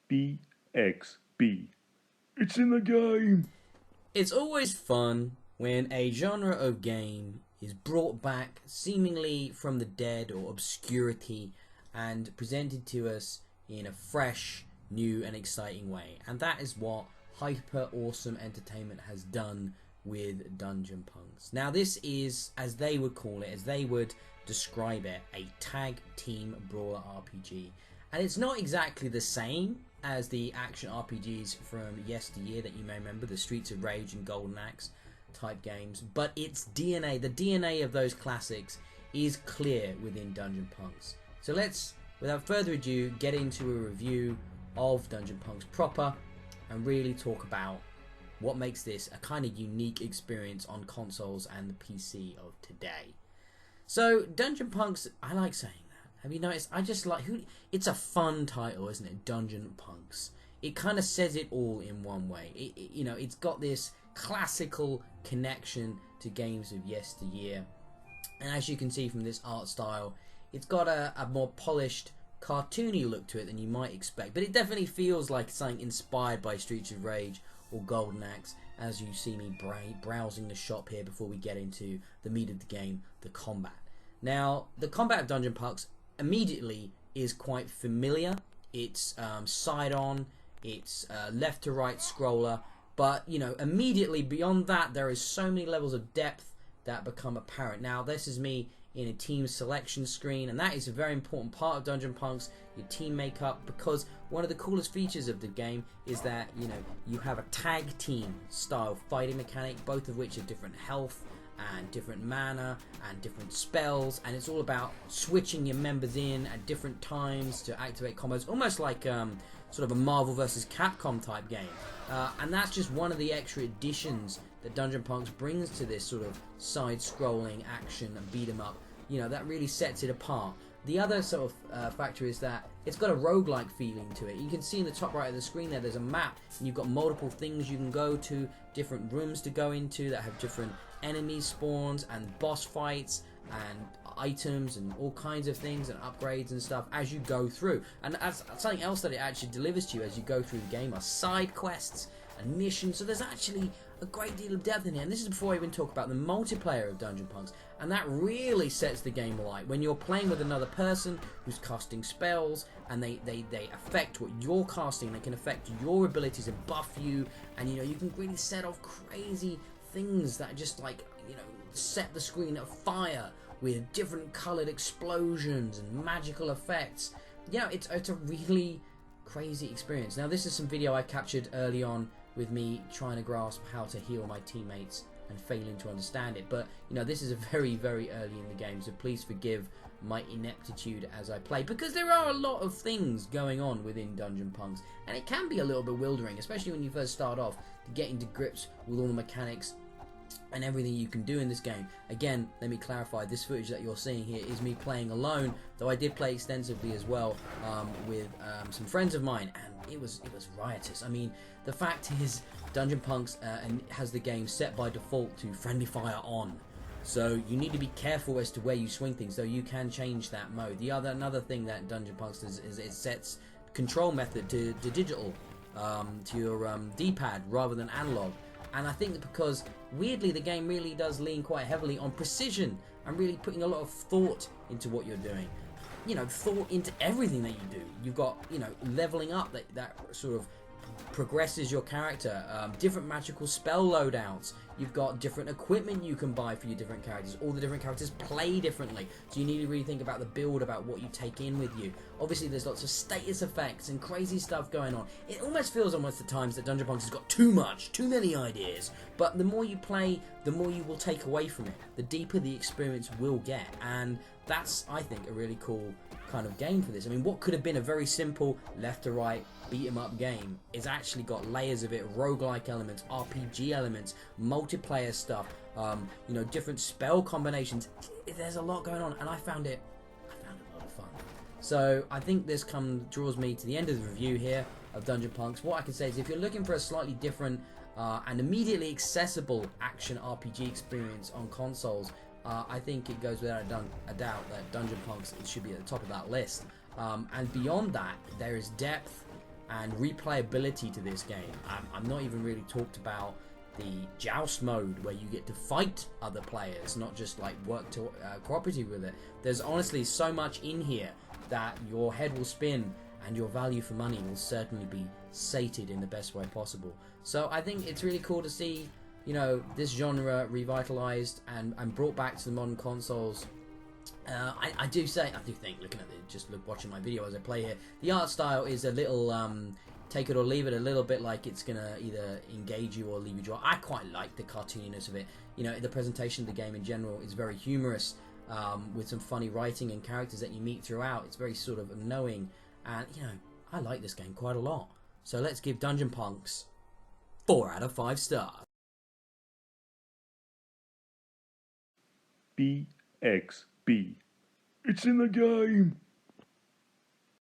BXB. It's in the game! It's always fun when a genre of game is brought back seemingly from the dead or obscurity and presented to us in a fresh, new, and exciting way. And that is what Hyper Awesome Entertainment has done with Dungeon Punks. Now, this is, as they would call it, as they would describe it, a tag team brawler RPG. And it's not exactly the same as the action RPGs from yesteryear that you may remember, the Streets of Rage and Golden Axe type games, but its DNA, the DNA of those classics, is clear within Dungeon Punks. So let's, without further ado, get into a review of Dungeon Punks proper and really talk about what makes this a kind of unique experience on consoles and the PC of today. So Dungeon Punks, I like saying that. Have you noticed? I just like it's a fun title, isn't it? Dungeon Punks. It kind of says it all in one way. It's got this classical connection to games of yesteryear, and as you can see from this art style, it's got a more polished, cartoony look to it than you might expect. But it definitely feels like something inspired by Streets of Rage or Golden Axe, as you see me browsing the shop here before we get into the meat of the game, the combat. Now, the combat of Dungeon Punks immediately is quite familiar. It's side-on, it's left to right scroller, but immediately beyond that there is so many levels of depth that become apparent. Now, this is me in a team selection screen, and that is a very important part of Dungeon Punks, your team makeup, because one of the coolest features of the game is that you have a tag team style fighting mechanic, both of which are different health and different mana and different spells, and it's all about switching your members in at different times to activate combos, almost like sort of a Marvel vs. Capcom type game. And that's just one of the extra additions that Dungeon Punks brings to this sort of side-scrolling action and beat 'em up. That really sets it apart. The other sort of factor is that it's got a roguelike feeling to it. You can see in the top right of the screen there's a map, and you've got multiple things you can go to, different rooms to go into that have different enemy spawns and boss fights and items and all kinds of things and upgrades and stuff as you go through. And as something else that it actually delivers to you as you go through the game are side quests and missions. So there's actually a great deal of depth in here, and this is before I even talk about the multiplayer of Dungeon Punks, and that really sets the game alight when you're playing with another person who's casting spells, and they affect what you're casting. They can affect your abilities and buff you, and you can really set off crazy things that just set the screen afire with different coloured explosions and magical effects. It's a really crazy experience. Now, this is some video I captured early on with me trying to grasp how to heal my teammates and failing to understand it, but this is a very, very early in the game, so please forgive my ineptitude as I play, because there are a lot of things going on within Dungeon Punks, and it can be a little bewildering, especially when you first start off, to get into grips with all the mechanics and everything you can do in this game. Again, let me clarify, this footage that you're seeing here is me playing alone, though I did play extensively as well with some friends of mine, and it was riotous. I mean, the fact is, Dungeon Punks has the game set by default to friendly fire on, so you need to be careful as to where you swing things, though you can change that mode. Another thing that Dungeon Punks does is it sets control method to digital, to your D-pad rather than analog. And I think that because, weirdly, the game really does lean quite heavily on precision and really putting a lot of thought into what you're doing. Thought into everything that you do. You've got, leveling up that sort of progresses your character, different magical spell loadouts. You've got different equipment you can buy for your different characters. All the different characters play differently, so you need to really think about the build, about what you take in with you. Obviously, there's lots of status effects and crazy stuff going on. It almost feels at times that Dungeon Punks has got too many ideas. But the more you play, the more you will take away from it. The deeper the experience will get, and that's, I think, a really cool kind of game for this. I mean, what could have been a very simple left to right beat 'em up game is actually got layers of it, roguelike elements, RPG elements, multiplayer stuff, different spell combinations. There's a lot going on, and I found it a lot of fun. So I think this draws me to the end of the review here of Dungeon Punks. What I can say is, if you're looking for a slightly different and immediately accessible action RPG experience on consoles, I think it goes without a doubt that Dungeon Punks should be at the top of that list. And beyond that, there is depth, and replayability to this game. I'm not even really talked about the joust mode where you get to fight other players, not just like work to cooperative with it. There's honestly so much in here that your head will spin and your value for money will certainly be sated in the best way possible. So I think it's really cool to see, you know, this genre revitalized and brought back to the modern consoles. I do think, looking at it, watching my video as I play here, the art style is a little take it or leave it, a little bit like it's gonna either engage you or leave you dry. I quite like the cartooniness of it. You know, the presentation of the game in general is very humorous, with some funny writing and characters that you meet throughout. It's very sort of knowing, and you know, I like this game quite a lot. So let's give Dungeon Punks 4 out of 5 stars. BXB. It's in the game.